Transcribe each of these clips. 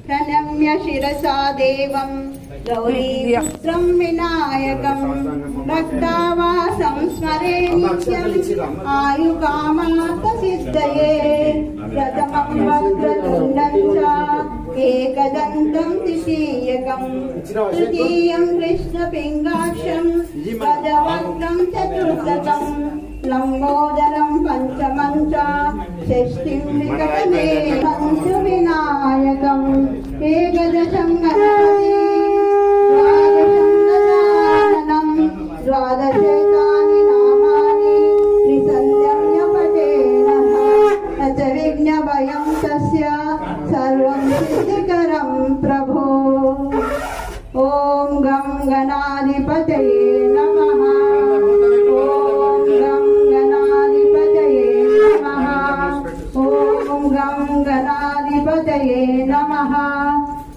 प्रणम्य शिरसा देवं गौरीपुत्रं विनायकं भक्तावासं स्मरे नित्यम् आयुकामार्थसिद्धये प्रथमं वक्रतुण्डं च एकदन्तं द्वितीयकं तृतीयं कृष्णपिङ्गाक्षं गजवक्त्रं चतुर्थकं लम्बोदरं पञ्चमं च षष्ठीं विकटदेवं विनायकम् एकदशं गणपति द्वादशेतानि नामानि त्रिसन्ध्यपठेनः न च विघ्नभयं तस्य सर्वं सिद्धिकरं प्रभो। ॐ गं गणाधिपतये नमः। ॐ गं गणाधिपतये नमः। ॐ गं गणाधिपतये नमः।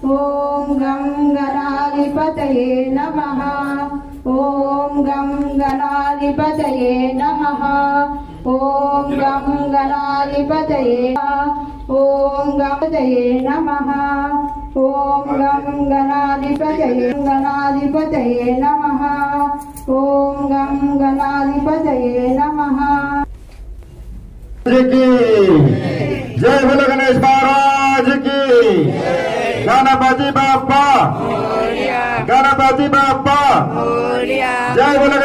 ॐ गं गणाधिपतये नमः। ॐ गं गणाधिपतये नमः। ॐ गं गणाधिपतये ॐ गणपतये नमः। ॐ गं गणाधिपतये नमः। ॐ गं गणाधिपतये नमः। जय बोलो गणेश महाराज की। गणपति बाप्पा, गणपति बाप्पा, जय बोलो।